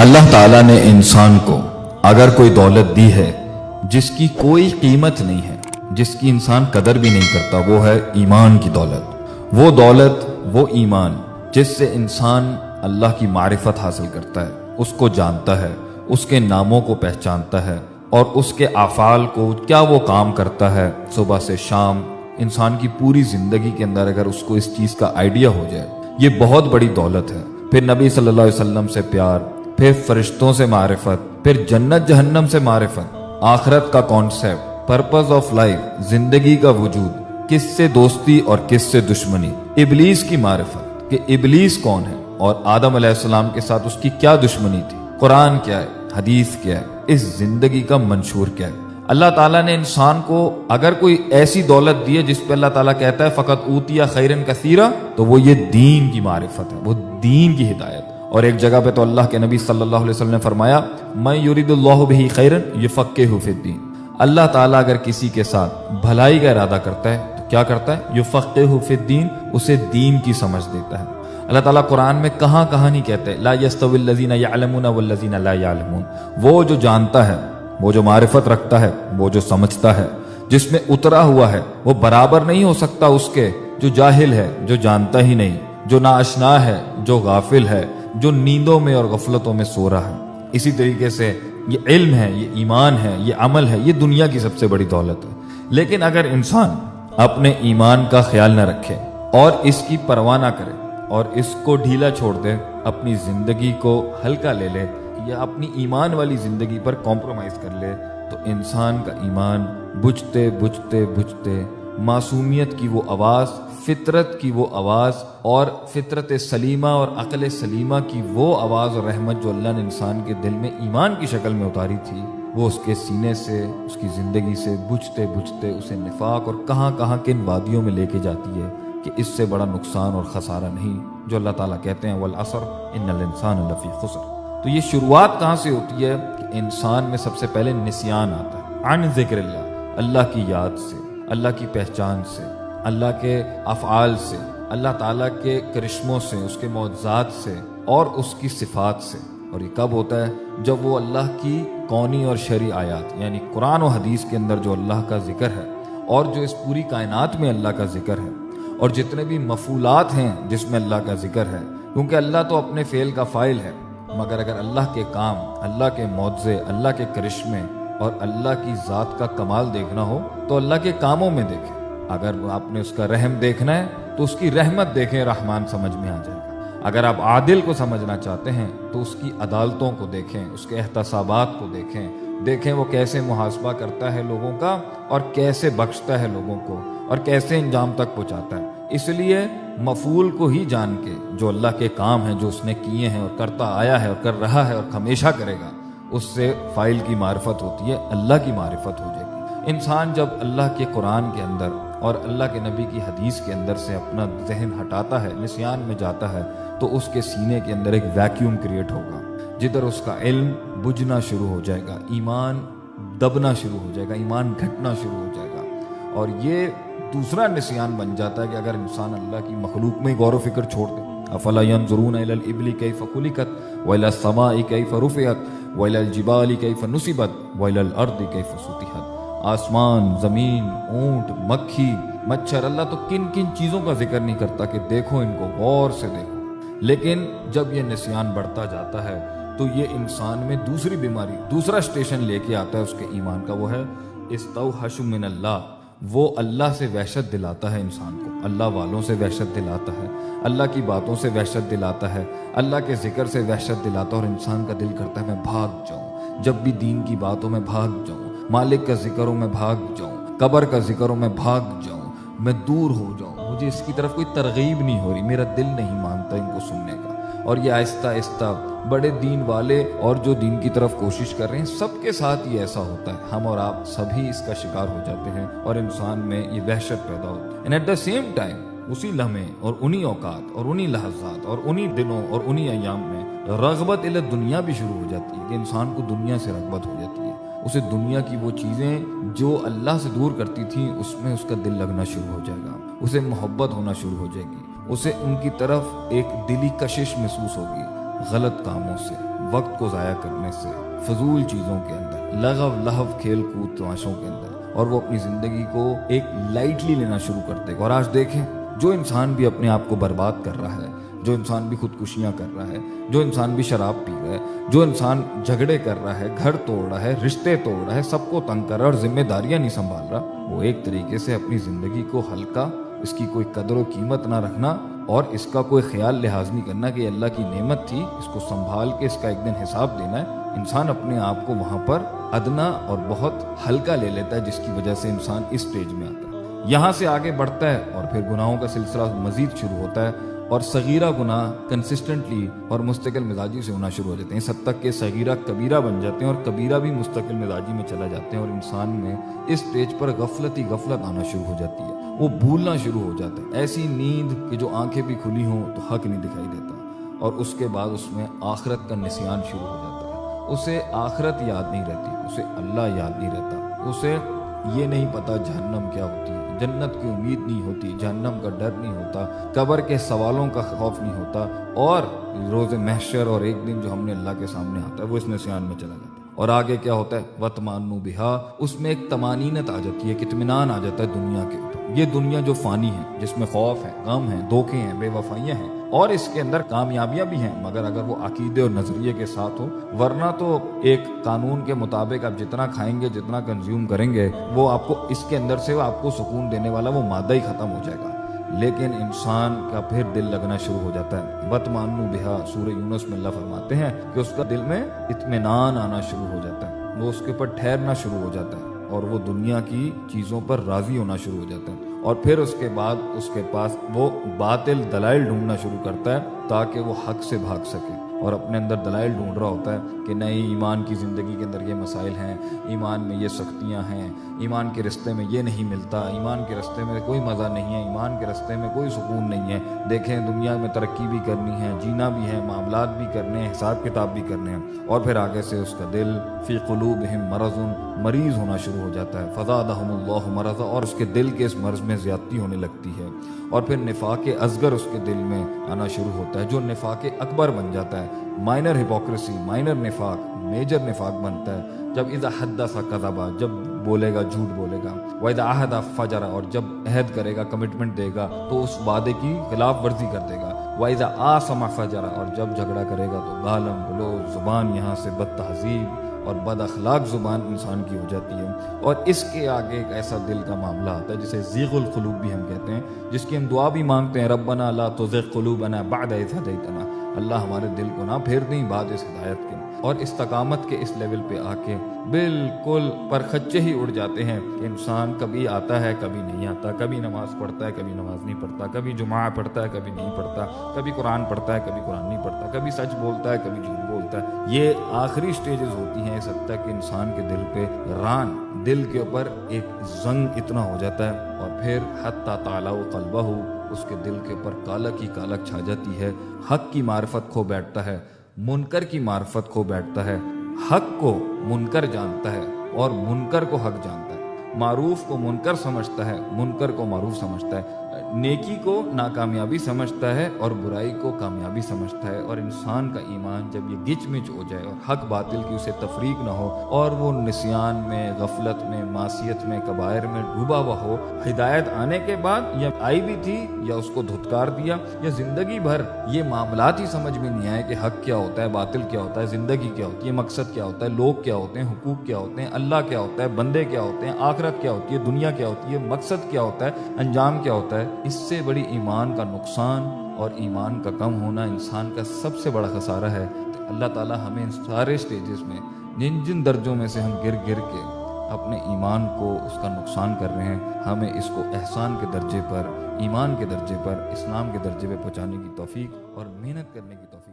اللہ تعالیٰ نے انسان کو اگر کوئی دولت دی ہے جس کی کوئی قیمت نہیں ہے، جس کی انسان قدر بھی نہیں کرتا، وہ ہے ایمان کی دولت۔ وہ دولت، وہ ایمان جس سے انسان اللہ کی معرفت حاصل کرتا ہے، اس کو جانتا ہے، اس کے ناموں کو پہچانتا ہے اور اس کے افعال کو، کیا وہ کام کرتا ہے صبح سے شام، انسان کی پوری زندگی کے اندر اگر اس کو اس چیز کا آئیڈیا ہو جائے، یہ بہت بڑی دولت ہے۔ پھر نبی صلی اللہ علیہ وسلم سے پیار، پھر فرشتوں سے معرفت، پھر جنت جہنم سے معرفت، آخرت کا کانسیپٹ، پرپز آف لائف، زندگی کا وجود، کس سے دوستی اور کس سے دشمنی، ابلیس کی معرفت کہ ابلیس کون ہے اور آدم علیہ السلام کے ساتھ اس کی کیا دشمنی تھی، قرآن کیا ہے، حدیث کیا ہے، اس زندگی کا منشور کیا ہے۔ اللہ تعالیٰ نے انسان کو اگر کوئی ایسی دولت دی ہے جس پہ اللہ تعالیٰ کہتا ہے فقط اوتیا خیرن کثیرا، تو وہ یہ دین کی معرفت ہے، وہ دین کی ہدایت۔ اور ایک جگہ پہ تو اللہ کے نبی صلی اللہ علیہ وسلم نے فرمایا من یرید اللہ بہ خیرا یفقہہ فی الدین۔ اللہ تعالیٰ اگر کسی کے ساتھ بھلائی کا ارادہ کرتا ہے تو کیا کرتا ہے؟ یفقہہ فی الدین، اسے دین کی سمجھ دیتا ہے۔ اللہ تعالیٰ قرآن میں کہاں نہیں کہتے لا یستوی الذین یعلمون والذین لا یعلمون۔ وہ جو جانتا ہے، وہ جو معرفت رکھتا ہے، وہ جو سمجھتا ہے، جس میں اترا ہوا ہے، وہ برابر نہیں ہو سکتا اس کے جو جاہل ہے، جو جانتا ہی نہیں، جو ناآشنا ہے، جو غافل ہے، جو نیندوں میں اور غفلتوں میں سو رہا ہے۔ اسی طریقے سے یہ علم ہے، یہ ایمان ہے، یہ عمل ہے، یہ دنیا کی سب سے بڑی دولت ہے۔ لیکن اگر انسان اپنے ایمان کا خیال نہ رکھے اور اس کی پرواہ نہ کرے اور اس کو ڈھیلا چھوڑ دے، اپنی زندگی کو ہلکا لے لے یا اپنی ایمان والی زندگی پر کمپرومائز کر لے، تو انسان کا ایمان بجھتے بجھتے بجھتے معصومیت کی وہ آواز، فطرت کی وہ آواز اور فطرت سلیمہ اور عقل سلیمہ کی وہ آواز اور رحمت جو اللہ نے انسان کے دل میں ایمان کی شکل میں اتاری تھی، وہ اس کے سینے سے، اس کی زندگی سے بجھتے بجھتے اسے نفاق اور کہاں کن وادیوں میں لے کے جاتی ہے کہ اس سے بڑا نقصان اور خسارہ نہیں، جو اللہ تعالیٰ کہتے ہیں والعصر ان الانسان لفی خسر۔ تو یہ شروعات کہاں سے ہوتی ہے کہ انسان میں سب سے پہلے نسیان آتا ہے عن ذکر اللہ، اللہ کی یاد سے، اللہ کی پہچان سے، اللہ کے افعال سے، اللہ تعالیٰ کے کرشموں سے، اس کے معجزات سے اور اس کی صفات سے۔ اور یہ کب ہوتا ہے؟ جب وہ اللہ کی کونی اور شرعی آیات یعنی قرآن و حدیث کے اندر جو اللہ کا ذکر ہے اور جو اس پوری کائنات میں اللہ کا ذکر ہے اور جتنے بھی مفعولات ہیں جس میں اللہ کا ذکر ہے، کیونکہ اللہ تو اپنے فعل کا فاعل ہے، مگر اگر اللہ کے کام، اللہ کے معجزے، اللہ کے کرشمے اور اللہ کی ذات کا کمال دیکھنا ہو تو اللہ کے کاموں میں دیکھیں۔ اگر آپ نے اس کا رحم دیکھنا ہے تو اس کی رحمت دیکھیں، رحمان سمجھ میں آ جائے گا۔ اگر آپ عادل کو سمجھنا چاہتے ہیں تو اس کی عدالتوں کو دیکھیں، اس کے احتسابات کو دیکھیں وہ کیسے محاسبہ کرتا ہے لوگوں کا اور کیسے بخشتا ہے لوگوں کو اور کیسے انجام تک پہنچاتا ہے۔ اس لیے مفعول کو ہی جان کے جو اللہ کے کام ہیں، جو اس نے کیے ہیں اور کرتا آیا ہے اور کر رہا ہے اور ہمیشہ کرے گا، اس سے فاعل کی معرفت ہوتی ہے، اللہ کی معرفت ہو جائے گی۔ انسان جب اللہ کے قرآن کے اندر اور اللہ کے نبی کی حدیث کے اندر سے اپنا ذہن ہٹاتا ہے، نسیان میں جاتا ہے، تو اس کے سینے کے اندر ایک ویکیوم کریٹ ہوگا جدھر اس کا علم بجھنا شروع ہو جائے گا، ایمان دبنا شروع ہو جائے گا، ایمان گھٹنا شروع ہو جائے گا۔ اور یہ دوسرا نسیان بن جاتا ہے کہ اگر انسان اللہ کی مخلوق میں غور و فکر چھوڑ دے، افلا ينظرون الى الابل كيف خلقت والى السماء كيف رفعت والى الجبال كيف نصبت والى الارض كيف سطحت۔ آسمان، زمین، اونٹ، مکھی، مچھر، اللہ تو کن چیزوں کا ذکر نہیں کرتا کہ دیکھو ان کو، غور سے دیکھو۔ لیکن جب یہ نسیان بڑھتا جاتا ہے تو یہ انسان میں دوسری بیماری، دوسرا سٹیشن لے کے آتا ہے اس کے ایمان کا، وہ ہے استوحش من اللہ۔ وہ اللہ سے وحشت دلاتا ہے انسان کو، اللہ والوں سے وحشت دلاتا ہے، اللہ کی باتوں سے وحشت دلاتا ہے، اللہ کے ذکر سے وحشت دلاتا ہے، اور انسان کا دل کرتا ہے میں بھاگ جاؤں، جب بھی دین کی باتوں میں بھاگ جاؤں، مالک کا ذکر ہو میں بھاگ جاؤں، قبر کا ذکر ہو میں بھاگ جاؤں، میں دور ہو جاؤں، مجھے اس کی طرف کوئی ترغیب نہیں ہو رہی، میرا دل نہیں مانتا ان کو سننے کا۔ اور یہ آہستہ آہستہ بڑے دین والے اور جو دین کی طرف کوشش کر رہے ہیں، سب کے ساتھ یہ ایسا ہوتا ہے، ہم اور آپ سبھی اس کا شکار ہو جاتے ہیں اور انسان میں یہ وحشت پیدا ہوتی ہے۔ And at the same time اسی لمحے اور انہی اوقات اور انہی لحظات اور انہی دنوں اور انہی ایام میں رغبت الی دنیا بھی شروع ہو جاتی ہے کہ انسان کو دنیا سے رغبت ہو جاتی ہے، اسے دنیا کی وہ چیزیں جو اللہ سے دور کرتی تھیں اس میں اس کا دل لگنا شروع ہو جائے گا، اسے محبت ہونا شروع ہو جائے گی، اسے ان کی طرف ایک دلی کشش محسوس ہوگی، غلط کاموں سے، وقت کو ضائع کرنے سے، فضول چیزوں کے اندر، لغو لہو کھیل کود تماشوں کے اندر، اور وہ اپنی زندگی کو ایک لائٹلی لینا شروع کرتے ہیں۔ اور آج دیکھیں جو انسان بھی اپنے آپ کو برباد کر رہا ہے، جو انسان بھی خودکشیاں کر رہا ہے، جو انسان بھی شراب پی رہا ہے، جو انسان جھگڑے کر رہا ہے، گھر توڑ رہا ہے، رشتے توڑ رہا ہے، سب کو تنگ کر رہا ہے اور ذمہ داریاں نہیں سنبھال رہا، وہ ایک طریقے سے اپنی زندگی کو ہلکا، اس کی کوئی قدر و قیمت نہ رکھنا اور اس کا کوئی خیال لحاظ نہیں کرنا کہ اللہ کی نعمت تھی، اس کو سنبھال کے اس کا ایک دن حساب دینا ہے، انسان اپنے آپ کو وہاں پر ادنا اور بہت ہلکا لے لیتا ہے، جس کی وجہ سے انسان اس سٹیج میں آتا ہے۔ یہاں سے آگے بڑھتا ہے اور پھر گناہوں کا سلسلہ مزید شروع ہوتا ہے، اور صغیرہ گناہ کنسسٹنٹلی اور مستقل مزاجی سے ہونا شروع ہو جاتے ہیں، اس حد تک کہ صغیرہ کبیرہ بن جاتے ہیں اور کبیرہ بھی مستقل مزاجی میں چلا جاتے ہیں، اور انسان میں اس سٹیج پر غفلت ہی غفلت آنا شروع ہو جاتی ہے، وہ بھولنا شروع ہو جاتا ہے، ایسی نیند کہ جو آنکھیں بھی کھلی ہوں تو حق نہیں دکھائی دیتا، اور اس کے بعد اس میں آخرت کا نسیان شروع ہو جاتا ہے، اسے آخرت یاد نہیں رہتی، اسے اللہ یاد نہیں رہتا، اسے یہ نہیں پتا جہنم کیا ہوتی ہے، جنت کی امید نہیں ہوتی، جہنم کا ڈر نہیں ہوتا، قبر کے سوالوں کا خوف نہیں ہوتا، اور روز محشر اور ایک دن جو ہم نے اللہ کے سامنے آتا ہے وہ اس نسیان میں چلا جاتا ہے۔ اور آگے کیا ہوتا ہے؟ وَتْمَأَنُّ بِهَا، اس میں ایک طمانینت آ جاتی ہے، اطمینان آ جاتا ہے دنیا کے اوپر، یہ دنیا جو فانی ہے، جس میں خوف ہے، غم ہے، دھوکے ہیں، بے وفائیاں ہیں، اور اس کے اندر کامیابیاں بھی ہیں، مگر اگر وہ عقیدے اور نظریے کے ساتھ ہو، ورنہ تو ایک قانون کے مطابق آپ جتنا کھائیں گے، جتنا کنزیوم کریں گے، وہ آپ کو اس کے اندر سے آپ کو سکون دینے والا وہ مادہ ہی ختم ہو جائے گا، لیکن انسان کا پھر دل لگنا شروع ہو جاتا ہے۔ وَتْمَأَنُّ بِهَا، سورہ یونس میں اللہ فرماتے ہیں کہ اس کا دل میں اطمینان آنا شروع ہو جاتا ہے، وہ اس کے اوپر ٹھہرنا شروع ہو جاتا ہے، اور وہ دنیا کی چیزوں پر راضی ہونا شروع ہو جاتا ہے، اور پھر اس کے بعد اس کے پاس وہ باطل دلائل ڈھونڈنا شروع کرتا ہے تاکہ وہ حق سے بھاگ سکے، اور اپنے اندر دلائل ڈھونڈ رہا ہوتا ہے کہ نہیں، ایمان کی زندگی کے اندر یہ مسائل ہیں، ایمان میں یہ سختیاں ہیں، ایمان کے رستے میں یہ نہیں ملتا، ایمان کے رستے میں کوئی مزہ نہیں ہے، ایمان کے رستے میں کوئی سکون نہیں ہے، دیکھیں دنیا میں ترقی بھی کرنی ہے، جینا بھی ہے، معاملات بھی کرنے ہیں، حساب کتاب بھی کرنے ہیں، اور پھر آگے سے اس کا دل فی قلوبہم مرض، مریض ہونا شروع ہو جاتا ہے، فزادہم اللہ مرضا، اور اس کے دل کے اس مرض میں زیادتی ہونے لگتی ہے، اور پھر نفاق اصغر اس کے دل میں آنا شروع ہوتا ہے، جو نفاق اکبر بن جاتا ہے، مائنر ہپوکریسی، مائنر نفاق میجر نفاق بنتا ہے، جب اذا حدث کذب، جب بولے گا جھوٹ بولے گا، واذا عہد فجر، اور جب عہد کرے گا، کمٹمنٹ دے گا تو اس وعدے کی خلاف ورزی کر دے گا، واذا آصم فجر، اور جب جھگڑا کرے گا تو گالم گلوچ، زبان یہاں سے بد تہذیب اور بد اخلاق زبان انسان کی ہو جاتی ہے، اور اس کے آگے ایک ایسا دل کا معاملہ آتا ہے جسے زیغ القلوب بھی ہم کہتے ہیں، جس کی ہم دعا بھی مانگتے ہیں، ربنا لا تزغ قلوبنا بعد اذ ہدیتنا، اللہ ہمارے دل کو نہ پھیر دیں بعد اس ہدایت کے، اور استقامت کے اس لیول پہ آ کے بالکل پرخچے ہی اڑ جاتے ہیں کہ انسان کبھی آتا ہے کبھی نہیں آتا، کبھی نماز پڑھتا ہے کبھی نماز نہیں پڑھتا، کبھی جمعہ پڑھتا ہے کبھی نہیں پڑھتا، کبھی قرآن پڑھتا ہے کبھی قرآن نہیں پڑھتا، کبھی سچ بولتا ہے کبھی جھوٹ بولتا ہے، یہ آخری سٹیجز ہوتی ہیں اس حد تک کہ انسان کے دل پہ ران، دل کے اوپر ایک زنگ اتنا ہو جاتا ہے، اور پھر حتی تعلق قلبہ، اس کے دل کے اوپر کالک ہی کالک چھا جاتی ہے، حق کی معرفت کھو بیٹھتا ہے، منکر کی معرفت کھو بیٹھتا ہے، حق کو منکر جانتا ہے اور منکر کو حق جانتا ہے، معروف کو منکر سمجھتا ہے، منکر کو معروف سمجھتا ہے، نیکی کو ناکامیابی سمجھتا ہے اور برائی کو کامیابی سمجھتا ہے، اور انسان کا ایمان جب یہ گچ مچ ہو جائے اور حق باطل کی اسے تفریق نہ ہو، اور وہ نسیان میں، غفلت میں، معصیت میں، کبائر میں ڈوبا ہوا ہو، ہدایت آنے کے بعد یا آئی بھی تھی یا اس کو دھتکار دیا، یا زندگی بھر یہ معاملات ہی سمجھ میں نہیں آئے کہ حق کیا ہوتا ہے، باطل کیا ہوتا ہے، زندگی کیا ہوتی ہے، مقصد کیا ہوتا ہے، لوگ کیا ہوتے ہیں، حقوق کیا ہوتے ہیں، اللہ کیا ہوتا ہے، بندے کیا ہوتے ہیں، آخرت کیا ہوتی ہے، دنیا کیا ہوتی ہے، مقصد کیا ہوتا ہے، انجام کیا ہوتا ہے، اس سے بڑی ایمان کا نقصان اور ایمان کا کم ہونا انسان کا سب سے بڑا خسارہ ہے۔ اللہ تعالی ہمیں ان سارے سٹیجز میں جن درجوں میں سے ہم گر کے اپنے ایمان کو اس کا نقصان کر رہے ہیں، ہمیں اس کو احسان کے درجے پر، ایمان کے درجے پر، اسلام کے درجے پہ پہنچانے کی توفیق اور محنت کرنے کی توفیق